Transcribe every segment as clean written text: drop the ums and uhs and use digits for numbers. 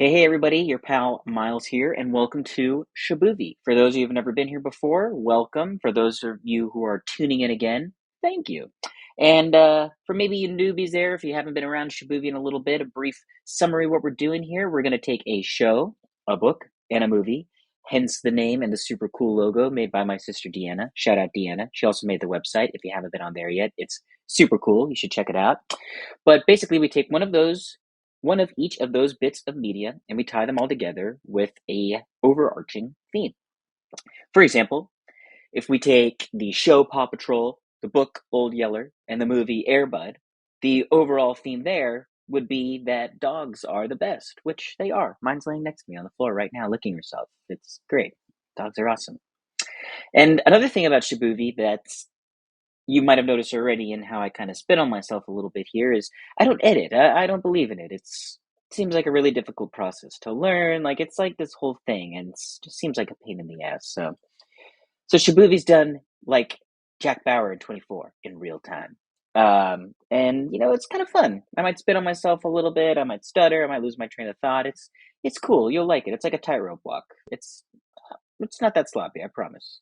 Hey, everybody, your pal Miles here, and welcome to Shabuvi. For those of you who've never been here before, welcome. For those of you who are tuning in again, thank you. And for maybe you newbies there, if you haven't been around Shabuvi in a little bit, a brief summary of what we're doing here. We're going to take a show, a book, and a movie, hence the name and the super cool logo made by my sister Deanna. Shout out Deanna. She also made the website. If you haven't been on there yet, it's super cool. You should check it out. But basically, we take one of each of those bits of media, and we tie them all together with a overarching theme. For example, if we take the show Paw Patrol, the book Old Yeller, and the movie Air Bud, the overall theme there would be that dogs are the best, which they are. Mine's laying next to me on the floor right now, licking herself. It's great. Dogs are awesome. And another thing about Shibuvi that's you might have noticed already in how I kind of spit on myself a little bit here is I don't edit. I don't believe in it. It seems like a really difficult process to learn. Like it's like this whole thing, and it just seems like a pain in the ass. So Shabuvi's done like Jack Bauer in 24 in real time. And it's kind of fun. I might spit on myself a little bit. I might stutter. I might lose my train of thought. It's cool. You'll like it. It's like a tightrope walk. It's not that sloppy. I promise.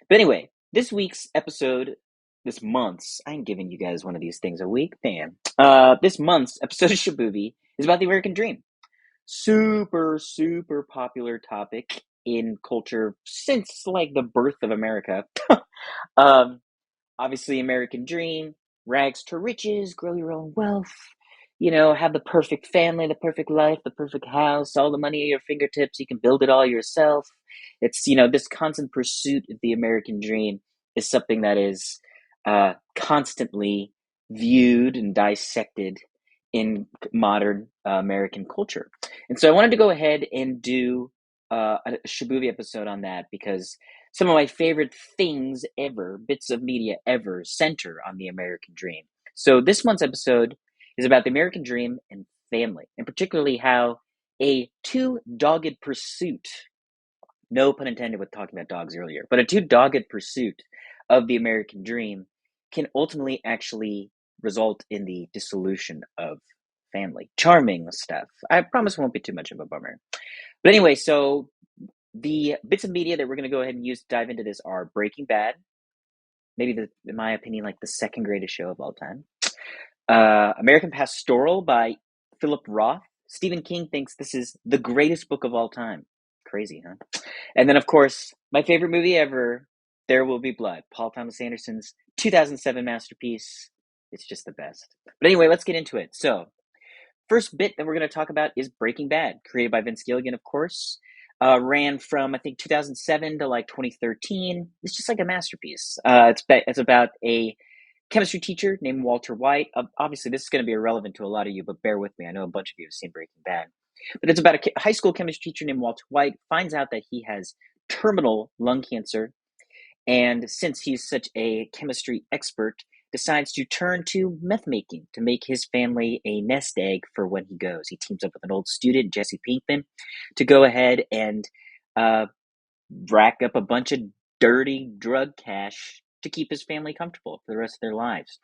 But anyway, this month's, I'm giving you guys one of these things a week. Damn. This month's episode of Shabuvi is about the American Dream. Super, super popular topic in culture since like the birth of America. um, Obviously, American Dream, rags to riches, grow your own wealth, have the perfect family, the perfect life, the perfect house, all the money at your fingertips. You can build it all yourself. This constant pursuit of the American dream is something that is constantly viewed and dissected in modern American culture. And so I wanted to go ahead and do a Shabuvi episode on that because some of my favorite things ever, bits of media ever, center on the American dream. So this month's episode is about the American dream and family, and particularly how a two dogged pursuit, no pun intended with talking about dogs earlier, but a two dogged pursuit of the American dream can ultimately actually result in the dissolution of family. Charming stuff. I promise it won't be too much of a bummer. But anyway, so the bits of media that we're going to go ahead and use to dive into this are Breaking Bad, maybe in my opinion, like the second greatest show of all time. American Pastoral by Philip Roth. Stephen King thinks this is the greatest book of all time. Crazy, huh? And then, of course, my favorite movie ever, There Will Be Blood, Paul Thomas Anderson's 2007 masterpiece. It's just the best. But anyway, let's get into it. So, first bit that we're going to talk about is Breaking Bad, created by Vince Gilligan, of course. Ran from I think 2007 to like 2013. It's just like a masterpiece. It's about a chemistry teacher named Walter White. Obviously, this is going to be irrelevant to a lot of you, but bear with me. I know a bunch of you have seen Breaking Bad. But it's about a high school chemistry teacher named Walter White, finds out that he has terminal lung cancer, and since he's such a chemistry expert, decides to turn to meth making to make his family a nest egg for when he goes. He teams up with an old student, Jesse Pinkman, to go ahead and uh, rack up a bunch of dirty drug cash to keep his family comfortable for the rest of their lives.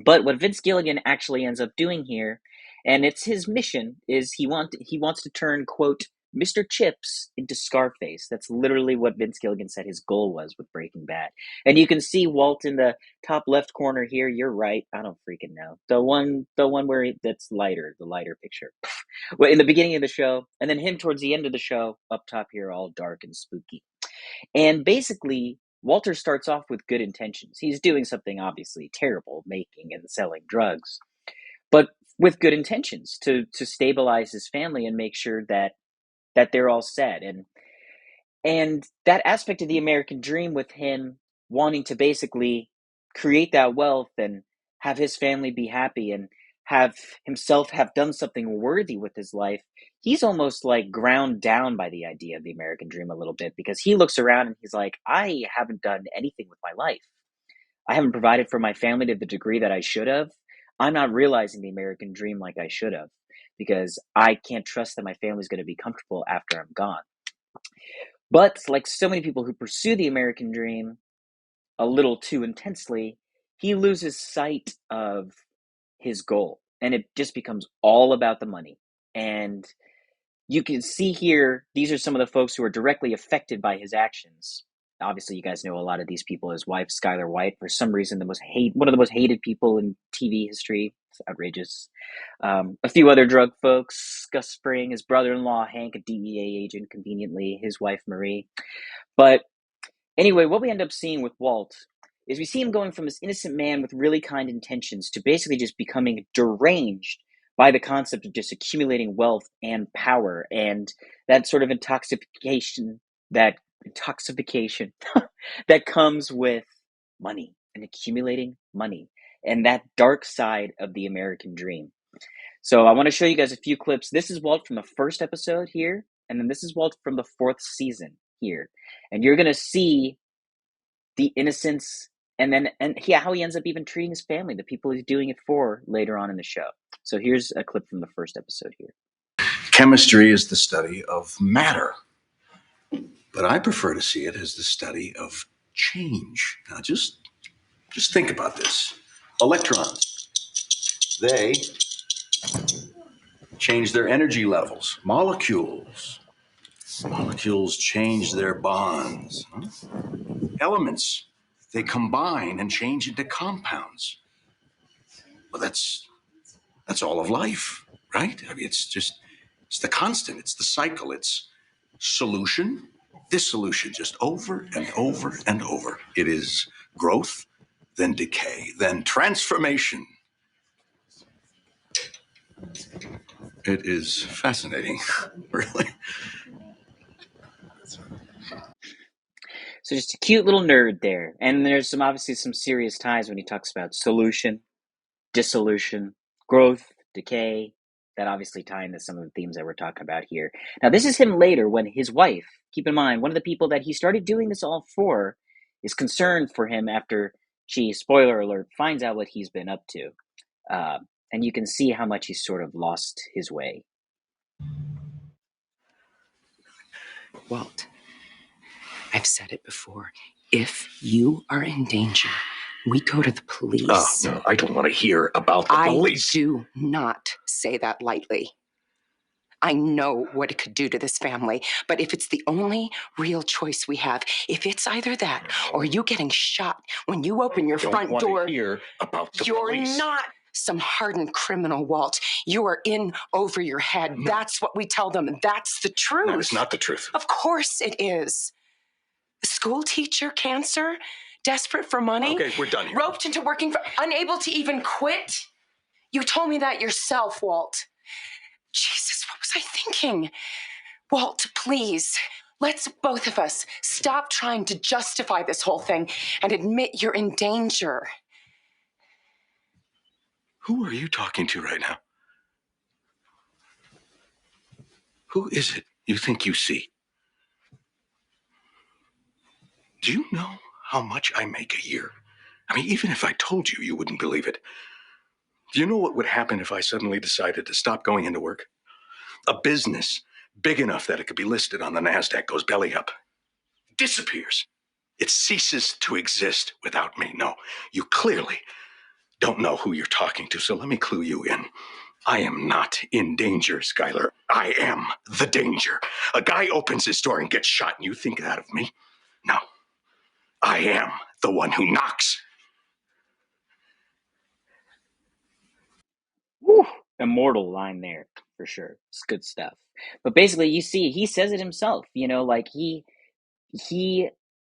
But what Vince Gilligan actually ends up doing here, and it's his mission, is he wants to turn, quote, Mr. Chips into Scarface. That's literally what Vince Gilligan said his goal was with Breaking Bad. And you can see Walt in the top left corner here. You're right. I don't freaking know. The one where that's lighter, the lighter picture. Well, in the beginning of the show, and then him towards the end of the show, up top here, all dark and spooky. And basically, Walter starts off with good intentions. He's doing something obviously terrible, making and selling drugs, but with good intentions to stabilize his family and make sure that they're all set. And that aspect of the American dream with him wanting to basically create that wealth and have his family be happy and have himself have done something worthy with his life, he's almost like ground down by the idea of the American dream a little bit because he looks around and he's like, I haven't done anything with my life. I haven't provided for my family to the degree that I should have. I'm not realizing the American dream like I should have because I can't trust that my family's going to be comfortable after I'm gone. But like so many people who pursue the American dream a little too intensely, he loses sight of his goal and it just becomes all about the money. And you can see here, these are some of the folks who are directly affected by his actions. Obviously, you guys know a lot of these people. His wife, Skylar White, for some reason, one of the most hated people in TV history. It's outrageous. A few other drug folks: Gus Spring, his brother-in-law Hank, a DEA agent, conveniently, his wife Marie. But anyway, what we end up seeing with Walt is we see him going from this innocent man with really kind intentions to basically just becoming deranged by the concept of just accumulating wealth and power, and that sort of intoxication that comes with money and accumulating money and that dark side of the American dream. So I want to show you guys a few clips. This is Walt from the first episode here, and then this is Walt from the fourth season here. And you're going to see the innocence and how he ends up even treating his family, the people he's doing it for later on in the show. So here's a clip from the first episode here. Chemistry is the study of matter, but I prefer to see it as the study of change. Now, just think about this. Electrons, they change their energy levels. Molecules change their bonds. Elements, they combine and change into compounds. Well, that's all of life, right? I mean, it's the constant, it's the cycle, it's solution, dissolution, just over and over and over. It is growth, then decay, then transformation. It is fascinating, really. So just a cute little nerd there. And there's obviously some serious ties when he talks about solution, dissolution, growth, decay, that obviously tie into some of the themes that we're talking about here. Now, this is him later when his wife, keep in mind, one of the people that he started doing this all for is concerned for him after she, spoiler alert, finds out what he's been up to. And you can see how much he's sort of lost his way. Walt, I've said it before. If you are in danger, we go to the police. Oh, no, I don't want to hear about the police. I do not say that lightly. I know what it could do to this family, but if it's the only real choice we have, if it's either that or you getting shot when you open your front door, don't want to hear about the police. You're not some hardened criminal, Walt. You are in over your head. No. That's what we tell them. That's the truth. That is not the truth. Of course it is. School teacher, cancer, desperate for money. Okay, we're done here. Roped into working for, unable to even quit. You told me that yourself, Walt. Jesus, what was I thinking? Walt, please, let's both of us stop trying to justify this whole thing and admit you're in danger. Who are you talking to right now? Who is it you think you see? Do you know how much I make a year? I mean, even if I told you, you wouldn't believe it. Do you know what would happen if I suddenly decided to stop going into work? A business big enough that it could be listed on the NASDAQ goes belly up. Disappears. It ceases to exist without me. No, you clearly don't know who you're talking to, so let me clue you in. I am not in danger, Skylar. I am the danger. A guy opens his door and gets shot, and you think that of me? No. I am the one who knocks. Woo! Immortal line there, for sure. It's good stuff. But basically, you see, he says it himself, like he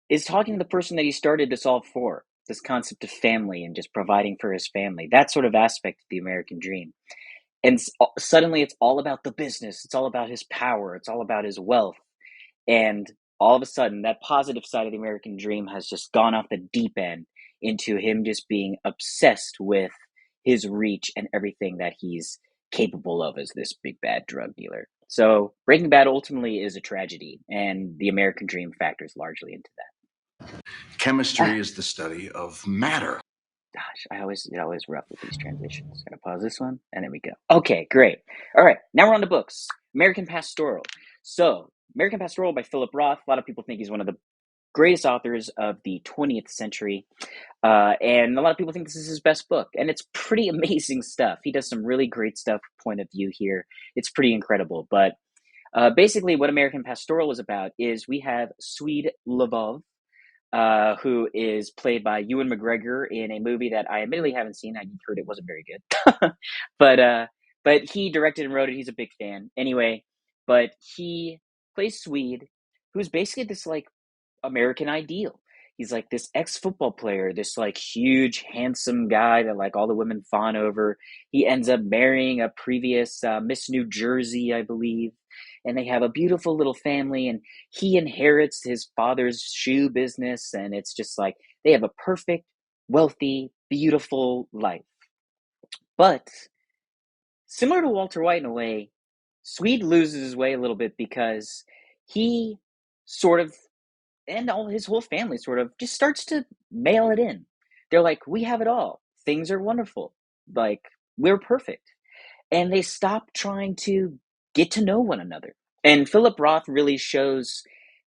is talking to the person that he started this all for, this concept of family and just providing for his family, that sort of aspect of the American dream. And suddenly it's all about the business. It's all about his power. It's all about his wealth. And all of a sudden, that positive side of the American dream has just gone off the deep end into him just being obsessed with his reach and everything that he's capable of as this big bad drug dealer. So Breaking Bad ultimately is a tragedy, and the American dream factors largely into that. Chemistry is the study of matter. Gosh, it always rough with these transitions. Gonna pause this one, and there we go. Okay, great. All right, now we're on to books. American Pastoral. So, American Pastoral by Philip Roth. A lot of people think he's one of the greatest authors of the 20th century. And a lot of people think this is his best book. And it's pretty amazing stuff. He does some really great stuff, point of view here. It's pretty incredible. But Basically, what American Pastoral is about is we have Swede Lvov, who is played by Ewan McGregor in a movie that I admittedly haven't seen. I heard it wasn't very good, but but he directed and wrote it. He's a big fan. Anyway, but he plays Swede, who's basically this like American ideal. He's like this ex-football player, this like huge, handsome guy that like all the women fawn over. He ends up marrying a previous Miss New Jersey, I believe, and they have a beautiful little family. And he inherits his father's shoe business, and it's just like they have a perfect, wealthy, beautiful life. But similar to Walter White in a way, Swede loses his way a little bit because he sort of and all his whole family sort of just starts to mail it in. They're like, we have it all. Things are wonderful. Like, we're perfect. And they stop trying to get to know one another. And Philip Roth really shows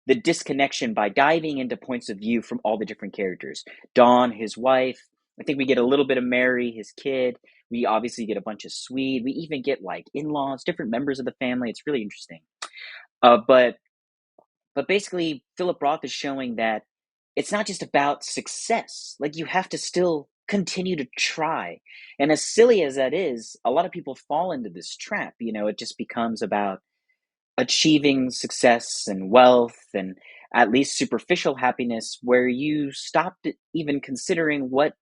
the disconnection by diving into points of view from all the different characters. Dawn, his wife. I think we get a little bit of Mary, his kid. We obviously get a bunch of Swede. We even get like in-laws, different members of the family. It's really interesting. But basically, Philip Roth is showing that it's not just about success. Like, you have to still continue to try. And as silly as that is, a lot of people fall into this trap. You know, it just becomes about achieving success and wealth and at least superficial happiness, where you stopped even considering what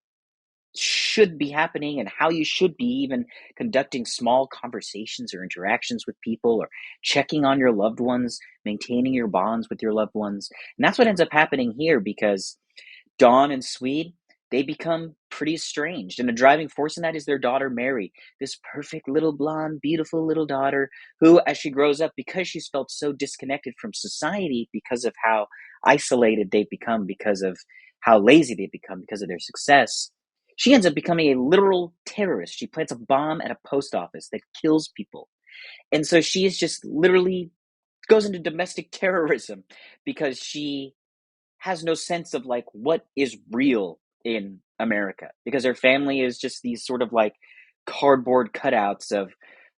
should be happening and how you should be even conducting small conversations or interactions with people or checking on your loved ones, maintaining your bonds with your loved ones. And that's what ends up happening here because Dawn and Swede, they become pretty estranged. And the driving force in that is their daughter, Mary, this perfect little blonde, beautiful little daughter who, as she grows up, because she's felt so disconnected from society because of how isolated they've become, because of how lazy they've become, because of their success, she ends up becoming a literal terrorist. She plants a bomb at a post office that kills people. And so she is just literally goes into domestic terrorism because she has no sense of like what is real in America because her family is just these sort of like cardboard cutouts of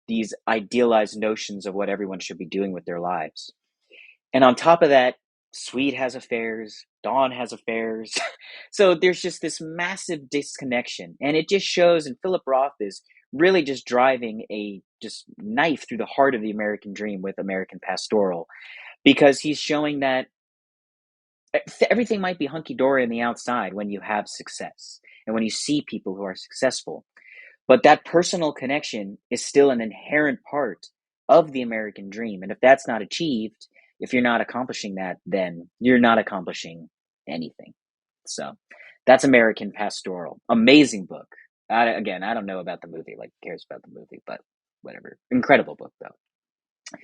these idealized notions of what everyone should be doing with their lives. And on top of that, Swede has affairs, Dawn has affairs. So there's just this massive disconnection. And it just shows, and Philip Roth is really just driving a just knife through the heart of the American dream with American Pastoral because he's showing that everything might be hunky-dory on the outside when you have success and when you see people who are successful. But that personal connection is still an inherent part of the American dream. And if that's not achieved, if you're not accomplishing that, then you're not accomplishing anything. So that's American Pastoral. Amazing book. Again, I don't know about the movie, like, who cares about the movie, but whatever. Incredible book, though.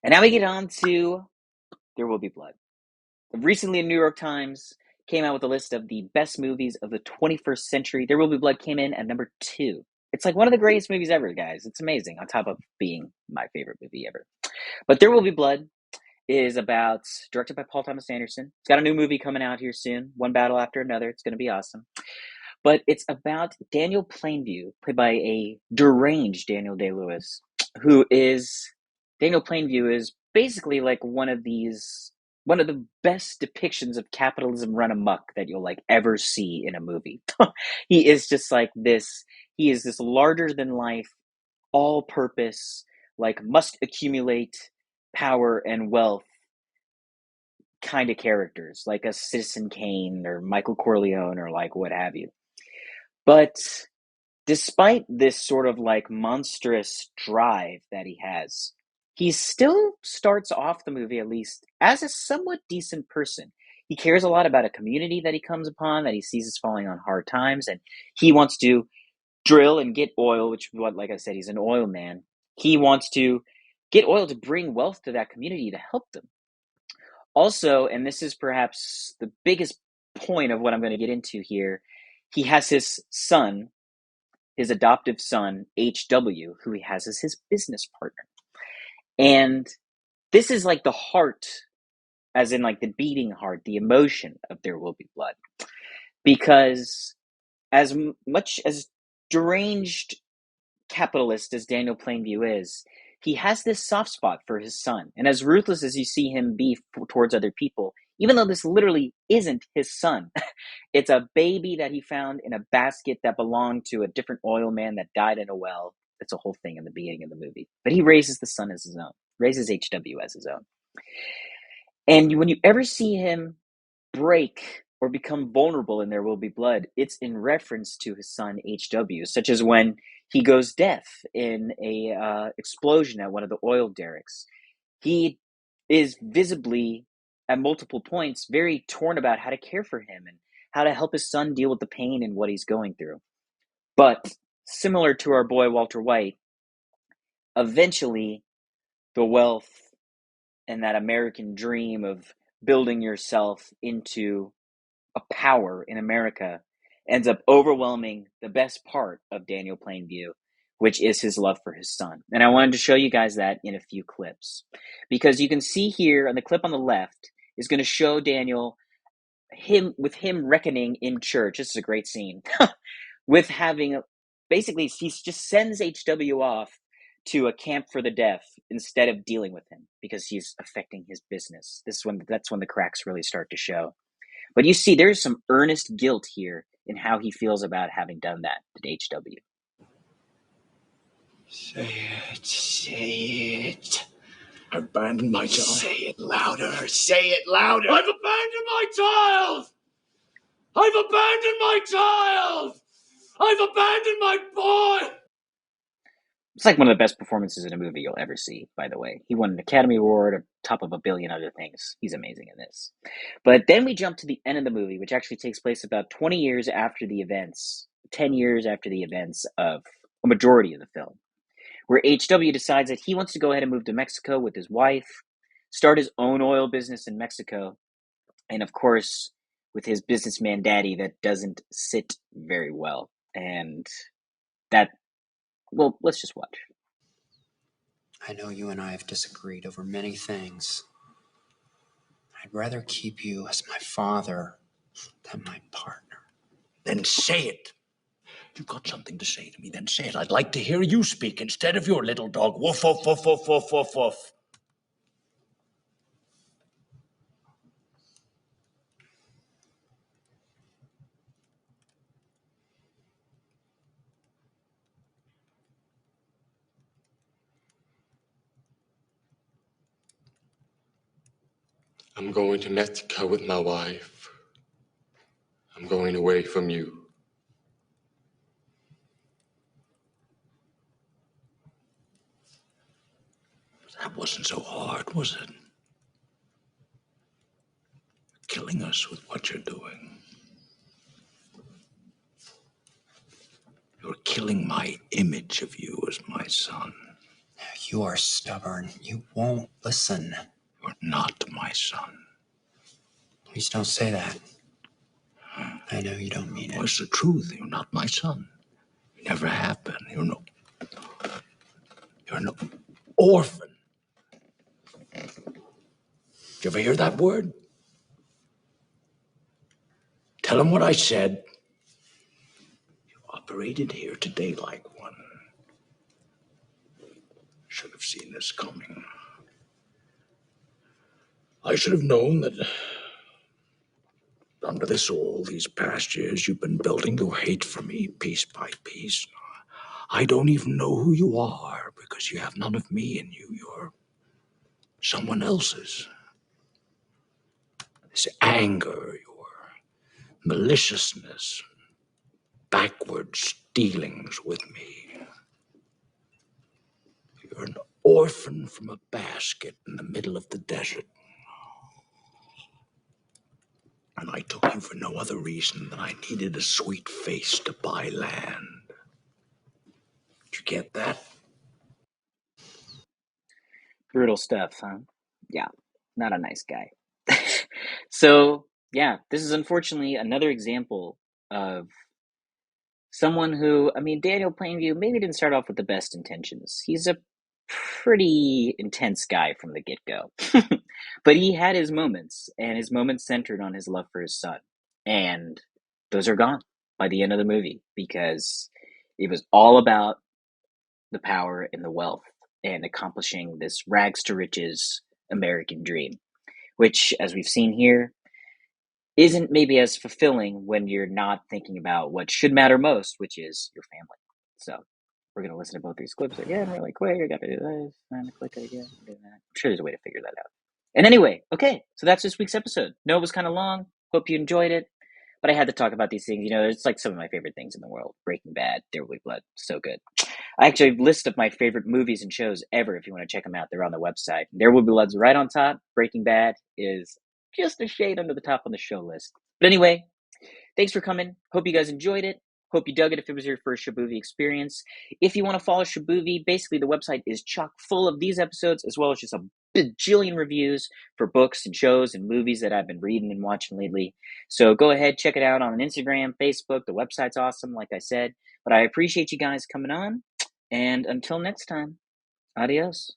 And now we get on to There Will Be Blood. Recently, New York Times came out with a list of the best movies of the 21st century. There Will Be Blood came in at number 2. It's like one of the greatest movies ever, guys. It's amazing, on top of being my favorite movie ever. But There Will Be Blood is directed by Paul Thomas Anderson. It's got a new movie coming out here soon, one battle after another. It's going to be awesome. But it's about Daniel Plainview, played by a deranged Daniel Day-Lewis, Daniel Plainview is basically like one of the best depictions of capitalism run amok that you'll like ever see in a movie. He is just like this. He is this larger than life, all purpose, like must accumulate power and wealth kind of characters, like a Citizen Kane or Michael Corleone or like what have you. But despite this sort of like monstrous drive that he has, he still starts off the movie, at least, as a somewhat decent person. He cares a lot about a community that he comes upon, that he sees is falling on hard times, and he wants to drill and get oil, which, what, like I said, he's an oil man. He wants to get oil to bring wealth to that community to help them. Also, and this is perhaps the biggest point of what I'm going to get into here, he has his adoptive son, H.W., who he has as his business partner. And this is like the heart, as in like the beating heart, the emotion of There Will Be Blood. Because as much as deranged capitalist as Daniel Plainview is, he has this soft spot for his son. And as ruthless as you see him be towards other people, even though this literally isn't his son, it's a baby that he found in a basket that belonged to a different oil man that died in a well. It's a whole thing in the beginning of the movie. But he raises the son as his own, raises HW as his own. And when you ever see him break or become vulnerable in There Will Be Blood, it's in reference to his son HW, such as when he goes deaf in a explosion at one of the oil derricks. He is visibly, at multiple points, very torn about how to care for him and how to help his son deal with the pain and what he's going through. But similar to our boy Walter White, eventually the wealth and that American dream of building yourself into a power in America ends up overwhelming the best part of Daniel Plainview, which is his love for his son. And I wanted to show you guys that in a few clips. Because you can see here on the clip on the left is going to show Daniel him reckoning in church. This is a great scene. With having basically he just sends HW off to a camp for the deaf instead of dealing with him because he's affecting his business. That's when the cracks really start to show. But you see, there's some earnest guilt here in how he feels about having done that to HW. Say it. Say it. I've abandoned my child. Say it louder. Say it louder. I've abandoned my child. I've abandoned my child. I've abandoned my boy. It's like one of the best performances in a movie you'll ever see, by the way. He won an Academy Award on top of a billion other things. He's amazing in this. But then we jump to the end of the movie, which actually takes place about 20 years after the events, 10 years after the events of a majority of the film, where HW decides that he wants to go ahead and move to Mexico with his wife, start his own oil business in Mexico, and of course, with his businessman daddy, that doesn't sit very well. And that, well, let's just watch. I know you and I have disagreed over many things. I'd rather keep you as my father than my partner. Then say it. You've got something to say to me, then say it. I'd like to hear you speak instead of your little dog. Woof, woof, woof, woof, woof, woof, woof. I'm going to Mexico with my wife. I'm going away from you. That wasn't so hard, was it? Killing us with what you're doing. You're killing my image of you as my son. You are stubborn. You won't listen. You're not my son. Please don't say that. I know you don't mean it. Well, it's the truth. You're not my son. You never have been. You're an orphan. Did you ever hear that word? Tell him what I said. You operated here today like one. Should have seen this coming. I should have known that under this all these past years you've been building your hate for me piece by piece. I don't even know who you are because you have none of me in you. You're someone else's. This anger, your maliciousness, backwards dealings with me. You're an orphan from a basket in the middle of the desert. And I took you for no other reason than I needed a sweet face to buy land. Did you get that? Brutal stuff, huh? Yeah, not a nice guy. So, yeah, this is unfortunately another example of someone who, I mean, Daniel Plainview maybe didn't start off with the best intentions. He's a pretty intense guy from the get-go. But he had his moments, and his moments centered on his love for his son. And those are gone by the end of the movie because it was all about the power and the wealth and accomplishing this rags to riches American dream, which, as we've seen here, isn't maybe as fulfilling when you're not thinking about what should matter most, which is your family. So we're going to listen to both these clips again really quick. I got to do this, and click it again, do that. I'm sure there's a way to figure that out. And anyway, okay, so that's this week's episode. No, it was kind of long. Hope you enjoyed it. But I had to talk about these things. You know, it's like some of my favorite things in the world. Breaking Bad, There Will Be Blood, so good. I actually have a list of my favorite movies and shows ever. If you want to check them out, they're on the website. There Will Be Blood's right on top. Breaking Bad is just a shade under the top on the show list. But anyway, thanks for coming. Hope you guys enjoyed it. Hope you dug it if it was your first Shabuvi experience. If you want to follow Shabuvi, basically the website is chock full of these episodes as well as just a bajillion reviews for books and shows and movies that I've been reading and watching lately. So go ahead, check it out on Instagram, Facebook. The website's awesome, like I said. But I appreciate you guys coming on. And until next time, adios.